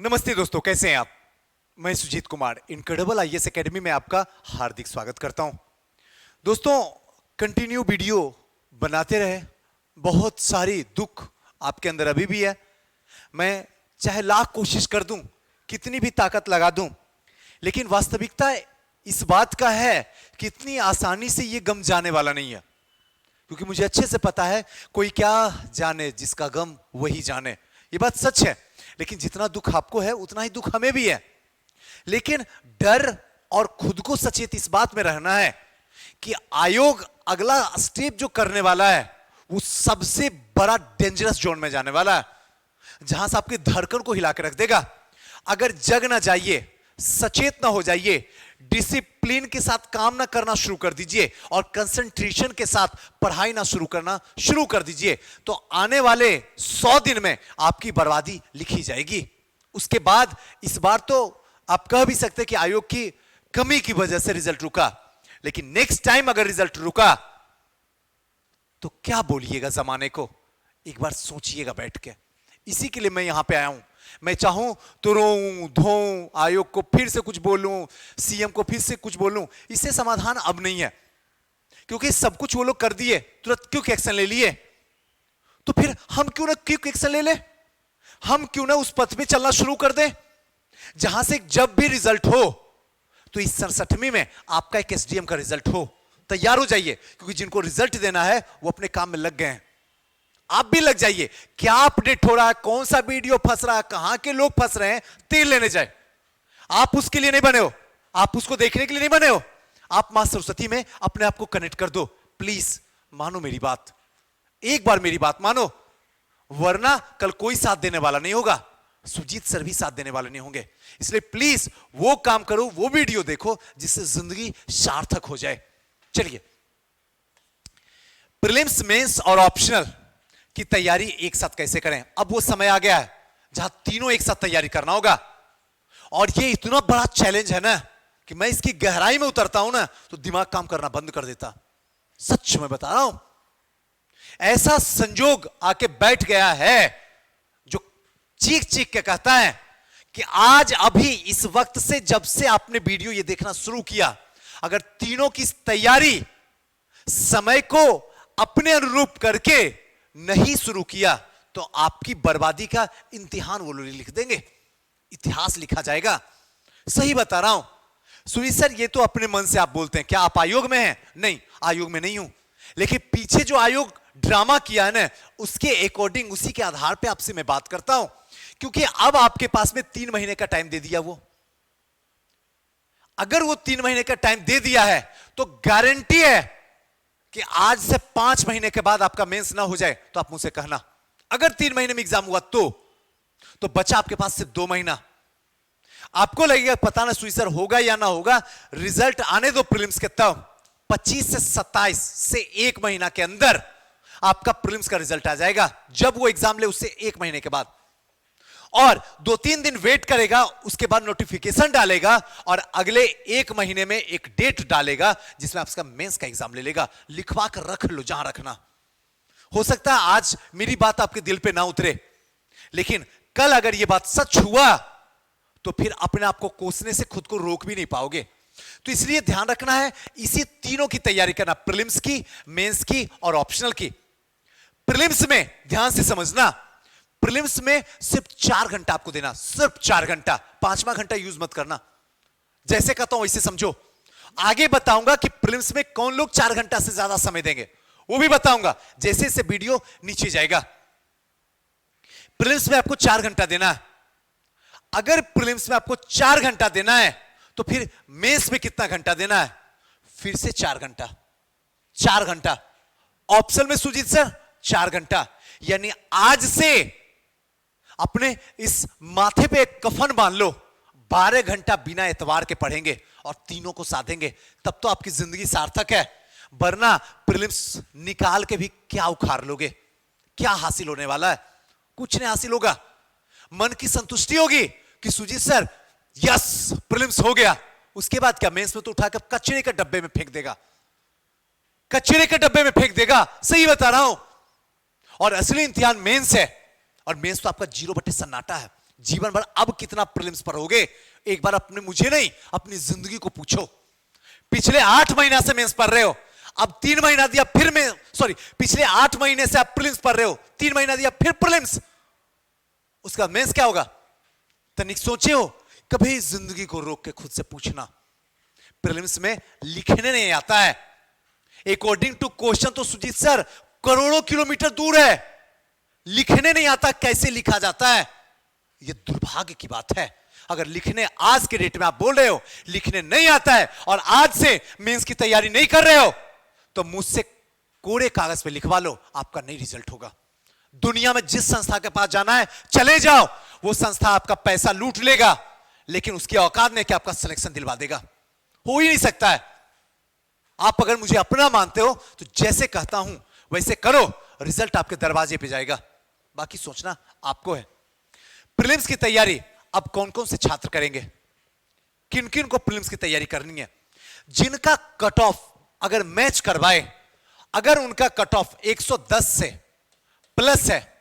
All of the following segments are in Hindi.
नमस्ते दोस्तों, कैसे हैं आप। मैं Sujeet Kumar incredible IAS academy में आपका हार्दिक स्वागत करता हूं। दोस्तों, कंटिन्यू वीडियो बनाते रहे। बहुत सारी दुख आपके अंदर अभी भी है। मैं चाहे लाख कोशिश कर दूं, कितनी भी ताकत लगा दूं, लेकिन वास्तविकता इस बात का है कि इतनी आसानी से ये गम जाने वाला नहीं है। क्योंकि मुझे अच्छे से पता है, कोई क्या जाने जिसका गम वही जाने। ये बात सच है। लेकिन जितना दुख आपको है उतना ही दुख हमें भी है। लेकिन डर और खुद को सचेत इस बात में रहना है कि आयोग अगला स्टेप जो करने वाला है वो सबसे बड़ा डेंजरस जोन में जाने वाला है, जहां से आपकी धड़कन को हिला के रख देगा। अगर जग ना जाइए, सचेत ना हो जाइए, डिसिप्लिन के साथ काम ना करना शुरू कर दीजिए और कंसंट्रेशन के साथ पढ़ाई ना शुरू कर दीजिए, तो आने वाले 100 दिन में आपकी बर्बादी लिखी जाएगी। उसके बाद इस बार तो आप कह भी सकते कि आयोग की कमी की वजह से रिजल्ट रुका, लेकिन नेक्स्ट टाइम अगर रिजल्ट रुका तो क्या बोलिएगा जमाने को, एक बार सोचिएगा बैठ के। इसी के लिए मैं यहां पे आया हूं। मैं चाहूं तो रोऊं धोऊं, आयोग को फिर से कुछ बोलूं, सीएम को फिर से कुछ बोलूं, इससे समाधान अब नहीं है। क्योंकि सब कुछ वो लोग कर दिए, तुरंत क्यों एक्शन ले लिए, तो फिर हम क्यों ना क्यों एक्शन ले ले। हम क्यों ना उस पथ पे चलना शुरू कर दें जहां से जब भी रिजल्ट हो तो इस 67वीं में आपका एक एसडीएम का रिजल्ट हो। तैयार हो जाइए, क्योंकि जिनको रिजल्ट देना है वो अपने काम में लग गए हैं। आप भी लग जाइए। क्या अपडेट हो रहा है, कौन सा वीडियो फंस रहा है, कहां के लोग फंस रहे हैं, तेल लेने जाए। आप उसके लिए नहीं बने हो, आप उसको देखने के लिए नहीं बने हो। आप मां सरस्वती में अपने आप को कनेक्ट कर दो। प्लीज मानो मेरी बात, एक बार मेरी बात मानो, वरना कल कोई साथ देने वाला नहीं होगा, सुजीत सर भी साथ देने वाले नहीं होंगे। इसलिए प्लीज वो काम करो, वो वीडियो देखो जिससे जिंदगी सार्थक हो जाए। चलिए, प्रीलिम्स, मेंस और ऑप्शनल की तैयारी एक साथ कैसे करें। अब वो समय आ गया है जहां तीनों एक साथ तैयारी करना होगा। और ये इतना बड़ा चैलेंज है ना कि मैं इसकी गहराई में उतरता हूं ना तो दिमाग काम करना बंद कर देता। सच में बता रहा हूं, ऐसा संजोग आके बैठ गया है जो चीख चीख के कहता है कि आज अभी इस वक्त से, जब से आपने वीडियो ये देखना शुरू किया, अगर तीनों की तैयारी समय को अपने अनुरूप करके नहीं शुरू किया तो आपकी बर्बादी का इम्तिहान वो लोग लिख देंगे, इतिहास लिखा जाएगा। सही बता रहा हूं। सुनील सर, ये तो अपने मन से आप बोलते हैं, क्या आप आयोग में हैं? नहीं, आयोग में नहीं हूं, लेकिन पीछे जो आयोग ड्रामा किया है ना, उसके अकॉर्डिंग, उसी के आधार पे आपसे मैं बात करता हूं। क्योंकि अब आपके पास में 3 महीने का टाइम दे दिया। वो अगर वो 3 महीने का टाइम दे दिया है तो गारंटी है कि आज से 5 महीने के बाद आपका मेंस ना हो जाए तो आप मुझसे कहना। अगर 3 महीने में एग्जाम हुआ तो बचा आपके पास सिर्फ 2 महीना। आपको लगेगा पता ना सुई सर होगा या ना होगा, रिजल्ट आने दो प्रीलिम्स के, तब 25 से 27 से 1 महीना के अंदर आपका प्रीलिम्स का रिजल्ट आ जाएगा। जब वो एग्जाम ले उससे 1 महीने के बाद, और 2-3 दिन वेट करेगा, उसके बाद नोटिफिकेशन डालेगा और अगले 1 महीने में एक डेट डालेगा जिसमें आपका मेंस का एग्जाम ले लेगा। लिखवा कर रख लो जहां रखना। हो सकता है आज मेरी बात आपके दिल पे ना उतरे, लेकिन कल अगर यह बात सच हुआ तो फिर अपने आप को कोसने से खुद को रोक भी नहीं पाओगे। तो इसलिए ध्यान रखना है, इसी तीनों की तैयारी करना, प्रीलिम्स की, मेंस की और ऑप्शनल की। प्रीलिम्स में ध्यान से समझना, प्रीलिम्स में सिर्फ 4 घंटा आपको देना, सिर्फ 4 घंटा। 5वां घंटा यूज मत करना। जैसे कहता हूं वैसे समझो। आगे बताऊंगा कि प्रीलिम्स में कौन लोग 4 घंटा से ज्यादा समय देंगे, वो भी बताऊंगा जैसे जैसे वीडियो नीचे जाएगा। प्रीलिम्स में आपको 4 घंटा देना है। अगर प्रीलिम्स में आपको 4 घंटा देना है तो फिर मेंस में कितना घंटा देना है? फिर से 4 घंटा। 4 घंटा। ऑप्शनल में सुजीत सर 4 घंटा। यानी आज से अपने इस माथे पे एक कफन बांध लो, 12 घंटा बिना एतवार के पढ़ेंगे और तीनों को साधेंगे, तब तो आपकी जिंदगी सार्थक है। वरना प्रीलिम्स निकाल के भी क्या उखाड़ लोगे? क्या हासिल होने वाला है? कुछ नहीं हासिल होगा। मन की संतुष्टि होगी कि सुजीत सर यस प्रीलिम्स हो गया, उसके बाद क्या? मेंस में तो उठाकर कचरे के डब्बे में फेंक देगा, कचरे के डब्बे में फेंक देगा। सही बता रहा हूं। और असली इम्तिहान मेंस है, और मेंस तो आपका 0 बटे सन्नाटा है। जीवन भर अब कितना प्रीलिम्स पर होगे, एक बार अपने मुझे नहीं अपनी जिंदगी को पूछो। पिछले 8 महीना से मेंस पढ़ रहे हो, अब 3 महीना दिया फिर में, सॉरी पिछले 8 महीने से आप प्रीलिम्स पढ़ रहे हो, 3 महीना दिया फिर प्रीलिम्स, उसका मेंस क्या होगा? तनिक सोचे हो? कभी जिंदगी को रोक के खुद से पूछना। प्रीलिम्स में लिखने नहीं आता है। अकॉर्डिंग टू क्वेश्चन तो सुजीत सर करोड़ों किलोमीटर दूर है, लिखने नहीं आता, कैसे लिखा जाता है? यह दुर्भाग्य की बात है। अगर लिखने आज के डेट में आप बोल रहे हो लिखने नहीं आता है और आज से मेंस की तैयारी नहीं कर रहे हो, तो मुझसे कोरे कागज पे लिखवा लो, आपका नहीं रिजल्ट होगा। दुनिया में जिस संस्था के पास जाना है चले जाओ, वो संस्था आपका पैसा लूट लेगा, लेकिन उसकी औकात नहीं कि आपका सिलेक्शन दिलवा देगा। हो ही नहीं सकता है। आप अगर मुझे अपना मानते हो तो जैसे कहता हूं वैसे करो, रिजल्ट आपके दरवाजे पे जाएगा, बाकी सोचना आपको है। प्रीलिम्स की तैयारी अब कौन कौन से छात्र करेंगे, किन किन को प्रीलिम्स की तैयारी करनी है? जिनका कट ऑफ अगर मैच करवाए, अगर उनका कट ऑफ 110 से प्लस है,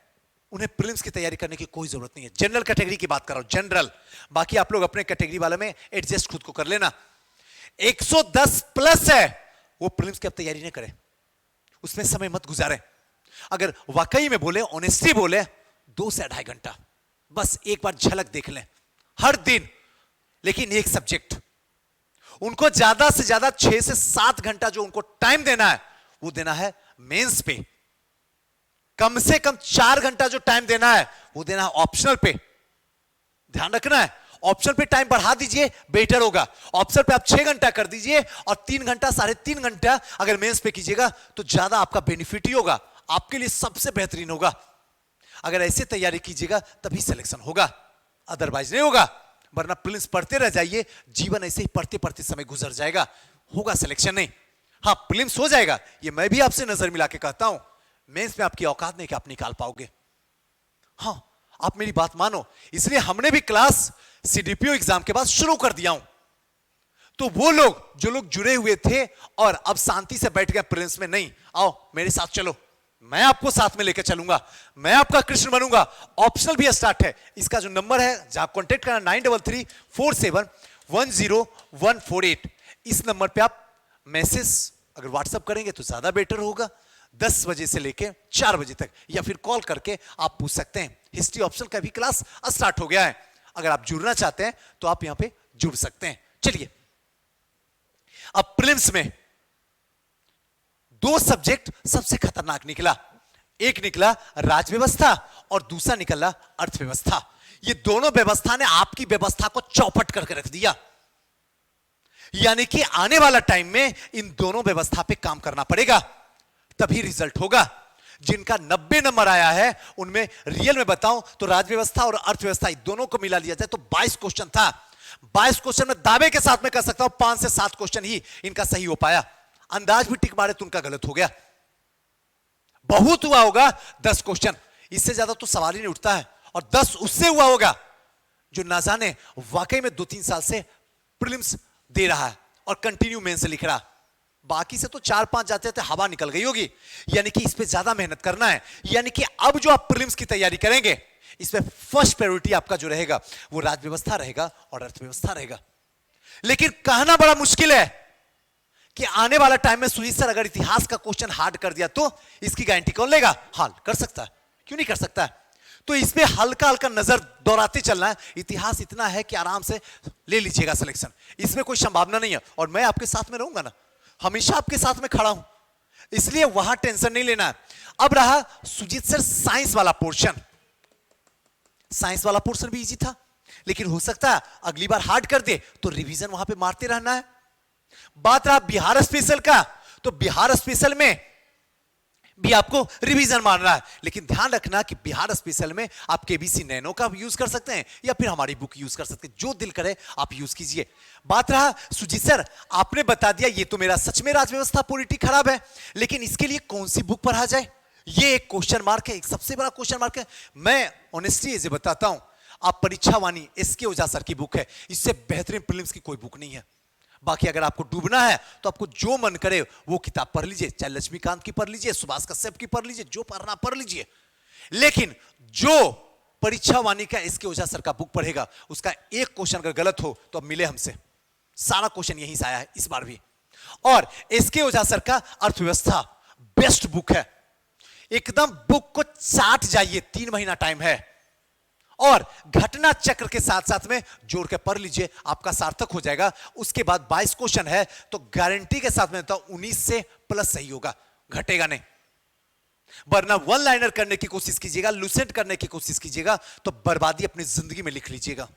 उन्हें प्रीलिम्स की तैयारी करने की कोई जरूरत नहीं है। जनरल कैटेगरी की बात कर रहा हूं, जनरल, बाकी आप लोग अपने कैटेगरी वाले में एडजस्ट खुद को कर लेना। 110 प्लस है वो प्रीलिम्स की अब तैयारी नहीं करे, उसमें समय मत गुजारे। अगर वाकई में बोले, ऑनेस्टली बोले, 2 से 2.5 घंटा बस एक बार झलक देख लें हर दिन, लेकिन एक सब्जेक्ट। उनको ज्यादा से ज्यादा 6 से 7 घंटा जो उनको टाइम देना है वो देना है मेंस पे। कम से कम 4 घंटा जो टाइम देना है वो देना है ऑप्शनल पे। ध्यान रखना है, ऑप्शनल पे टाइम बढ़ा दीजिए, बेटर होगा। ऑप्शनल पे आप 6 घंटा कर दीजिए और 3 घंटा 3.5 घंटा अगर मेंस पे कीजिएगा तो ज्यादा आपका बेनिफिट ही होगा, आपके लिए सबसे बेहतरीन होगा। अगर ऐसे तैयारी कीजिएगा तभी सिलेक्शन होगा, अदरवाइज नहीं होगा। वरना प्रीलिम्स पढ़ते रह जाइए, जीवन ऐसे ही पढ़ते पढ़ते समय गुजर जाएगा, होगा सिलेक्शन नहीं। हाँ, प्रीलिम्स हो जाएगा, ये मैं भी आपसे नजर मिला के कहता हूं। मेंस में आपकी औकात नहीं कि आप निकाल पाओगे। हाँ, आप मेरी बात मानो, इसलिए हमने भी क्लास सीडीपीओ एग्जाम के बाद शुरू कर दिया हूं। तो वो लोग जो लोग जुड़े हुए थे और अब शांति से बैठ गए प्रीलिम्स में, नहीं, आओ मेरे साथ चलो, मैं आपको साथ में लेकर चलूंगा, मैं आपका कृष्ण बनूंगा। ऑप्शनल भी स्टार्ट है, इसका जो नंबर है जहां कॉन्टेक्ट करना 9334710148, इस नंबर पे आप मैसेज अगर व्हाट्सएप करेंगे तो ज्यादा बेटर होगा। 10 बजे से लेके 4 बजे तक, या फिर कॉल करके आप पूछ सकते हैं। हिस्ट्री ऑप्शनल का भी क्लास स्टार्ट हो गया है, अगर आप जुड़ना चाहते हैं तो आप यहां पे जुड़ सकते हैं। चलिए, अब प्रीलिम्स में 2 सब्जेक्ट सबसे खतरनाक निकला, एक निकला राजव्यवस्था और दूसरा निकला अर्थव्यवस्था। ये दोनों व्यवस्था ने आपकी व्यवस्था को चौपट करके रख दिया, यानी कि आने वाला टाइम में इन दोनों व्यवस्था पे काम करना पड़ेगा, तभी रिजल्ट होगा। जिनका 90 नंबर आया है उनमें रियल में बताऊं तो राजव्यवस्था और अर्थव्यवस्था दोनों को मिला लिया जाए तो 22 क्वेश्चन था। 22 क्वेश्चन में दावे के साथ में कह सकता हूं 5 से 7 क्वेश्चन ही इनका सही हो पाया। अंदाज भी टिक मारे तो उनका गलत हो गया। बहुत हुआ होगा 10 क्वेश्चन, इससे ज्यादा तो सवाल ही नहीं उठता है। और 10 उससे हुआ होगा जो ना जाने वाकई में 2-3 साल से प्रीलिम्स दे रहा है और कंटिन्यू मेंस से लिख रहा। बाकी से तो 4-5 जाते थे, हवा निकल गई होगी। यानी कि इस पे ज्यादा मेहनत करना है। यानी कि अब जो आप प्रीलिम्स की तैयारी करेंगे इसमें फर्स्ट प्रायोरिटी आपका जो रहेगा वो राजव्यवस्था रहेगा और अर्थव्यवस्था रहेगा। लेकिन कहना बड़ा मुश्किल है कि आने वाला टाइम में सुजीत सर अगर इतिहास का क्वेश्चन हार्ड कर दिया तो इसकी गारंटी कौन लेगा? हाल कर सकता है, क्यों नहीं कर सकता है? तो इसमें हल्का हल्का नजर दौड़ाते चलना है। इतिहास इतना है कि आराम से ले लीजिएगा सिलेक्शन, इसमें कोई संभावना नहीं है। और मैं आपके साथ में रहूंगा ना, हमेशा आपके साथ में खड़ा हूं, इसलिए वहां टेंशन नहीं लेना है। अब रहा सुजीत सर साइंस वाला पोर्शन। साइंस वाला पोर्शन भी इजी था, लेकिन हो सकता है अगली बार हार्ड कर दे तो रिवीजन वहां पे मारते रहना है। बात रहा बिहार स्पेशल का, तो बिहार स्पेशल में भी आपको रिवीजन मारना है। लेकिन ध्यान रखना कि बिहार स्पेशल में आप केबीसी नैनो का यूज कर सकते हैं या फिर हमारी बुक यूज कर सकते हैं, जो दिल करे आप यूज कीजिए। बात रहा सुजीत सर, आपने बता दिया ये तो मेरा सच में राजव्यवस्था पॉलिटी खराब है, लेकिन इसके लिए कौन सी बुक पढ़ा जाए? ये एक क्वेश्चन मार्क है, एक सबसे बड़ा क्वेश्चन मार्क है। मैं ऑनेस्टली ये बताता हूं, आप परीक्षा वाणी एसके ओझा सर की बुक है, इससे बेहतरीन प्रीलिम्स की कोई बुक नहीं है। बाकी अगर आपको डूबना है तो आपको जो मन करे वो किताब पढ़ लीजिए, चाहे लक्ष्मीकांत की पढ़ लीजिए, सुभाष कश्यप की पढ़ लीजिए, जो पढ़ना पढ़ लीजिए। लेकिन जो परीक्षा वाणी का एस के ओझा सर का बुक पढ़ेगा, उसका एक क्वेश्चन अगर गलत हो तो अब मिले हमसे, सारा क्वेश्चन यहीं से आया है इस बार भी। और एस के ओझा सर का अर्थव्यवस्था बेस्ट बुक है, एकदम बुक को चाट जाइए, 3 महीना टाइम है। और घटना चक्र के साथ साथ में जोड़ के पढ़ लीजिए, आपका सार्थक हो जाएगा। उसके बाद 22 क्वेश्चन है तो गारंटी के साथ में तो 19 से प्लस सही होगा, घटेगा नहीं। वरना वन लाइनर करने की कोशिश कीजिएगा, लूसेंट करने की कोशिश कीजिएगा तो बर्बादी अपनी जिंदगी में लिख लीजिएगा,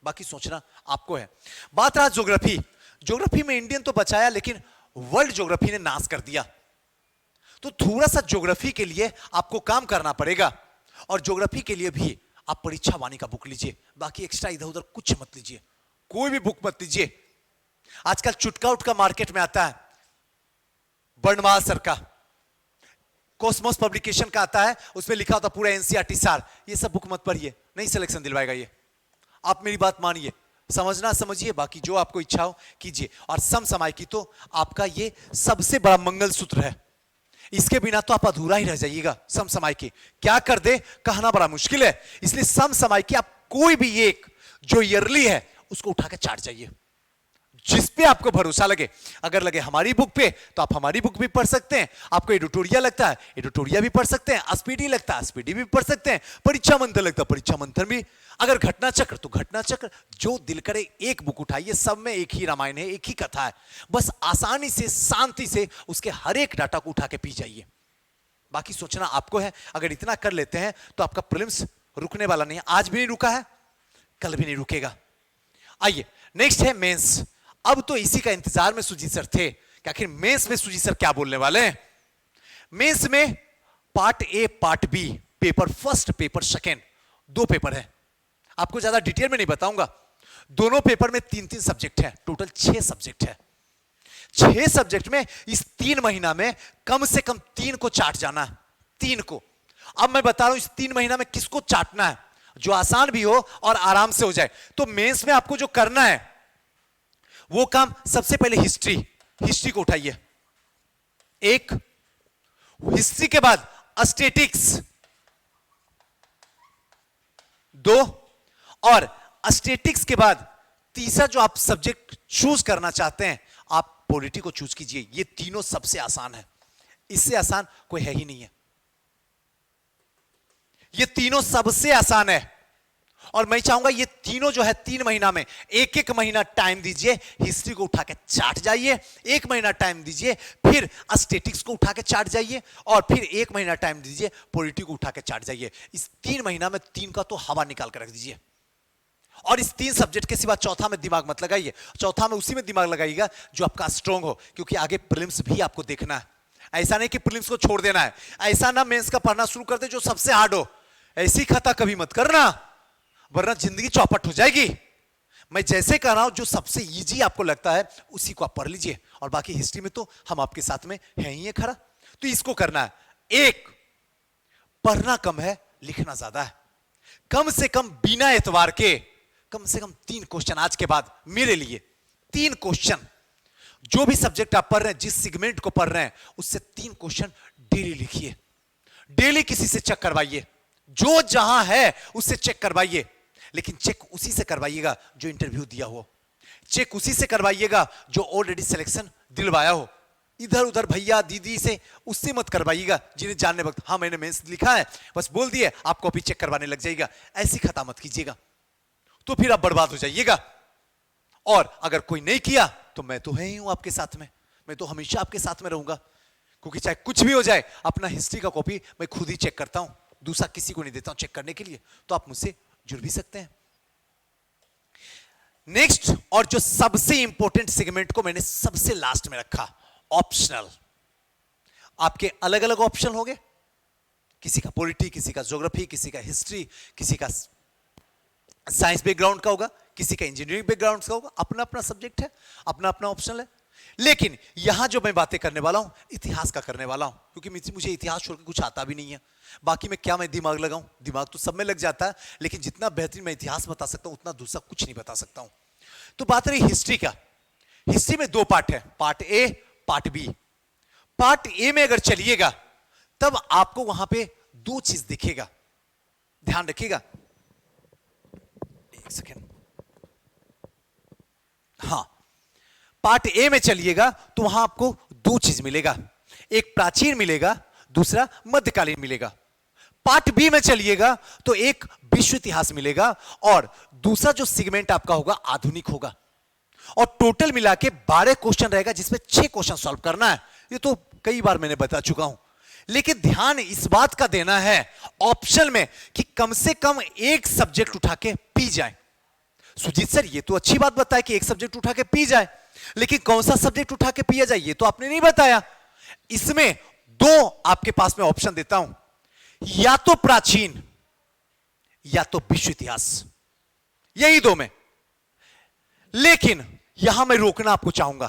बाकी सोचना आपको है। बात रहा ज्योग्राफी, ज्योग्राफी में इंडियन तो बचाया लेकिन वर्ल्ड ज्योग्राफी ने नाश कर दिया, तो थोड़ा सा ज्योग्राफी के लिए आपको काम करना पड़ेगा। और ज्योग्राफी के लिए भी आप परीक्षा वाणी का बुक लीजिए, बाकी एक्स्ट्रा इधर उधर कुछ मत लीजिए, कोई भी बुक मत लीजिए। आजकल चुटका उटका मार्केट में आता है, वर्णमाला सर का, कॉस्मोस पब्लिकेशन का आता है, उसमें लिखा होता पूरा एनसीईआरटी सार, ये सब बुक मत पढ़िए, नहीं सिलेक्शन दिलवाएगा ये। आप मेरी बात मानिए, समझना समझिए, बाकी जो आपको इच्छा हो कीजिए। और समसामयिकी तो आपका ये सबसे बड़ा मंगलसूत्र है, इसके बिना तो आप अधूरा ही रह जाइएगा। समसामयिकी क्या कर दे कहना बड़ा मुश्किल है, इसलिए समसामयिकी आप कोई भी एक जो ईयरली है उसको उठा के चाट जाइए, जिस पे आपको भरोसा लगे। अगर लगे हमारी बुक पे तो आप हमारी बुक भी पढ़ सकते हैं, आपको एडिटोरिया लगता है एडिटोरिया भी पढ़ सकते हैं, स्पीडी लगता है स्पीडी भी पढ़ सकते हैं, परीक्षा मंथन लगता है परीक्षा मंथन भी, अगर घटना चक्र तो घटना चक्र, जो दिल करे एक बुक उठाइए, सब में एक ही रामायण है, एक ही कथा है, बस आसानी से शांति से उसके हर एक डाटा को उठा के पी जाइए, बाकी सोचना आपको है। अगर इतना कर लेते हैं तो आपका प्रीलिम्स रुकने वाला नहीं है, आज भी नहीं रुका है, कल भी नहीं रुकेगा। आइए नेक्स्ट है मेंस। अब तो इसी का इंतजार में सुजीत सर थे कि आखिर मेंस में सुजीत सर क्या बोलने वाले हैं। मेंस में part A part B, paper first paper second, 2 paper है, आपको ज्यादा डिटेल में नहीं बताऊंगा। दोनों पेपर में 3-3 सब्जेक्ट है, टोटल 6 सब्जेक्ट है। 6 सब्जेक्ट में इस 3 महीना में कम से कम 3 को चाट जाना है, 3 को। अब मैं बता रहा हूं इस 3 महीना में किसको चाटना है, जो आसान भी हो और आराम से हो जाए। तो मेंस में आपको जो करना है वो काम, सबसे पहले हिस्ट्री को उठाइए, एक हिस्ट्री के बाद स्टैटिक्स 2, और स्टैटिक्स के बाद तीसरा जो आप सब्जेक्ट चूज करना चाहते हैं आप पॉलिटी को चूज कीजिए। ये तीनों सबसे आसान है, इससे आसान कोई है ही नहीं है, ये तीनों सबसे आसान है। और मैं चाहूंगा ये तीनों जो है 3 महीना में 1-1 महीना टाइम दीजिए, हिस्ट्री को उठा के चाट जाइए, 1 महीना टाइम दीजिए, फिर स्टैटिक्स को उठा के चाट जाइए, और फिर 1 महीना टाइम दीजिए, पॉलिटी को उठा के चाट जाइए। इस 3 महीना में 3 का तो हवा निकाल कर रख दीजिए। और इस 3 सब्जेक्ट के सिवा चौथा में दिमाग मत लगाइए, चौथा में उसी में दिमाग लगाइएगा जो आपका स्ट्रॉन्ग हो, क्योंकि आगे प्रीलिम्स भी आपको देखना है। ऐसा नहीं कि प्रीलिम्स को छोड़ देना है, ऐसा ना मेंस का पढ़ना शुरू कर दे जो सबसे हार्ड हो, ऐसी खता कभी मत करना, वरना जिंदगी चौपट हो जाएगी। मैं जैसे कह रहा हूं जो सबसे इजी आपको लगता है उसी को आप पढ़ लीजिए, और बाकी हिस्ट्री में तो हम आपके साथ में हैं ही है खरा। तो इसको करना है, एक पढ़ना कम है लिखना ज्यादा है, कम से कम बिना एतवार के कम से कम 3 क्वेश्चन आज के बाद मेरे लिए, 3 क्वेश्चन, जो भी सब्जेक्ट आप पढ़ रहे हैं, जिस सेगमेंट को पढ़ रहे हैं उससे 3 क्वेश्चन डेली लिखिए, डेली किसी से चेक करवाइए, जो जहां है उससे चेक करवाइए, लेकिन चेक उसी से करवाइएगा जो इंटरव्यू दिया हो, चेक उसी से करवाइएगा जो ऑलरेडी सिलेक्शन दिलवाया हो। इधर उधर भैया दीदी से उससे मत करवाइएगा जिन्हें जानने वक्त हाँ मैंने मेंस लिखा है बस बोल दिए, आप कॉपी चेक करवाने लग जाइएगा, ऐसी खता मत कीजिएगा, तो फिर आप बर्बाद हो जाइएगा। और अगर कोई नहीं किया तो मैं तो है ही हूं आपके साथ में, मैं तो हमेशा आपके साथ में रहूंगा, क्योंकि चाहे कुछ भी हो जाए अपना हिस्ट्री का कॉपी मैं खुद ही चेक करता हूं, दूसरा किसी को नहीं देता हूं चेक करने के लिए, तो आप मुझसे जुड़ भी सकते हैं। नेक्स्ट और जो सबसे इंपॉर्टेंट सेगमेंट को मैंने सबसे लास्ट में रखा, ऑप्शनल। आपके अलग अलग ऑप्शन होंगे, किसी का पॉलिटी, किसी का ज्योग्राफी, किसी का हिस्ट्री, किसी का साइंस बैकग्राउंड का होगा, किसी का इंजीनियरिंग बैकग्राउंड का होगा, अपना अपना सब्जेक्ट है, अपना अपना ऑप्शनल है। लेकिन यहां जो मैं बातें करने वाला हूं इतिहास का करने वाला हूं, क्योंकि मुझे इतिहास छोड़कर कुछ आता भी नहीं है। बाकी मैं क्या मैं दिमाग लगाऊं, दिमाग तो सब में लग जाता है, लेकिन जितना बेहतरीन मैं इतिहास बता सकता हूं उतना दूसरा कुछ नहीं बता सकता हूं। तो बात रही हिस्ट्री का, हिस्ट्री में 2 पार्ट है, part A part B. Part A में अगर चलिएगा तब आपको वहां पे 2 चीज दिखेगा, ध्यान रखिएगा। एक सेकेंड, हाँ, पार्ट ए में चलिएगा तो वहां आपको दो चीज मिलेगा, एक प्राचीन मिलेगा, दूसरा मध्यकालीन मिलेगा। पार्ट बी में चलिएगा तो एक विश्व इतिहास मिलेगा और दूसरा जो सेगमेंट आपका होगा आधुनिक होगा। और टोटल मिला के 12 क्वेश्चन रहेगा जिसमें 6 क्वेश्चन सॉल्व करना है। ये तो कई बार मैंने बता चुका हूं, लेकिन ध्यान इस बात का देना है ऑप्शन में कि कम से कम एक सब्जेक्ट उठा के पी जाए। सुजीत सर ये तो अच्छी बात बताया कि एक सब्जेक्ट उठा के पी जाए, लेकिन कौन सा सब्जेक्ट उठा के पिया जाए ये तो आपने नहीं बताया। इसमें दो आपके पास में ऑप्शन देता हूं, या तो प्राचीन या तो विश्व इतिहास, यही दो में। लेकिन यहां मैं रोकना आपको चाहूंगा,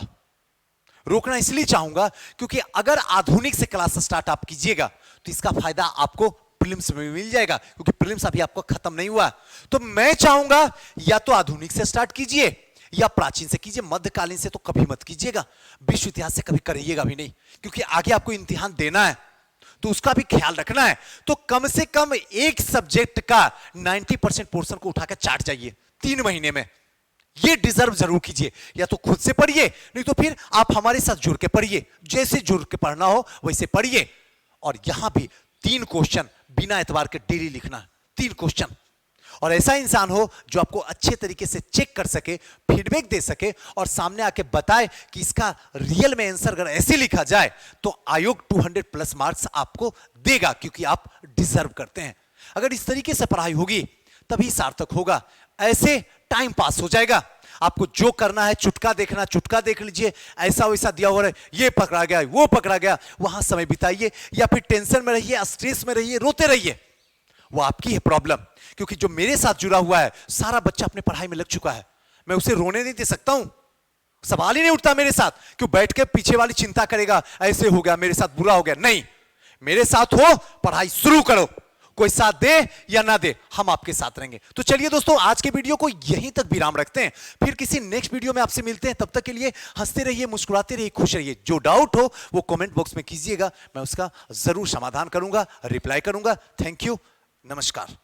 रोकना इसलिए चाहूंगा क्योंकि अगर आधुनिक से क्लास स्टार्ट आप कीजिएगा तो इसका फायदा आपको प्रीलिम्स में मिल जाएगा, क्योंकि प्रीलिम्स अभी आपको खत्म नहीं हुआ। तो मैं चाहूंगा या तो आधुनिक से स्टार्ट कीजिए या प्राचीन से कीजिए, मध्यकालीन से तो कभी मत कीजिएगा, विश्व इतिहास से कभी करिएगा भी नहीं, क्योंकि आगे आपको इम्तिहान देना है तो उसका भी ख्याल रखना है। तो कम से कम एक सब्जेक्ट का 90% पोर्शन को उठाकर चाट जाइए 3 महीने में, ये डिजर्व जरूर कीजिए। या तो खुद से पढ़िए, नहीं तो फिर आप हमारे साथ जुड़ के पढ़िए, जैसे जुड़ के पढ़ना हो वैसे पढ़िए। और यहां भी 3 क्वेश्चन बिना एतबार के डेली लिखना, 3 क्वेश्चन। और ऐसा इंसान हो जो आपको अच्छे तरीके से चेक कर सके, फीडबैक दे सके और सामने आके बताए कि इसका रियल में आंसर अगर ऐसे लिखा जाए तो आयोग 200+ मार्क्स आपको देगा, क्योंकि आप डिजर्व करते हैं। अगर इस तरीके से पढ़ाई होगी तभी सार्थक होगा, ऐसे टाइम पास हो जाएगा। आपको जो करना है चुटका देखना, चुटका देख लीजिए, ऐसा वैसा दिया हो रहा है, ये पकड़ा गया वो पकड़ा गया, वहां समय बिताइए, या फिर टेंशन में रहिए, स्ट्रेस में रहिए, रोते रहिए, वो आपकी है प्रॉब्लम। क्योंकि जो मेरे साथ जुड़ा हुआ है सारा बच्चा अपने पढ़ाई में लग चुका है, मैं उसे रोने नहीं दे सकता हूं, सवाल ही नहीं उठता मेरे साथ क्यों बैठ के पीछे वाली चिंता करेगा, ऐसे हो गया मेरे साथ, बुरा हो गया। नहीं, मेरे साथ हो, पढ़ाई शुरू करो, कोई साथ दे या ना दे, हम आपके साथ रहेंगे। तो चलिए दोस्तों, आज के वीडियो को यहीं तक विराम रखते हैं, फिर किसी नेक्स्ट वीडियो में आपसे मिलते हैं। तब तक के लिए हंसते रहिए, मुस्कुराते रहिए, खुश रहिए। जो डाउट हो वो कमेंट बॉक्स में कीजिएगा, मैं उसका जरूर समाधान करूंगा, रिप्लाई करूंगा। थैंक यू, नमस्कार।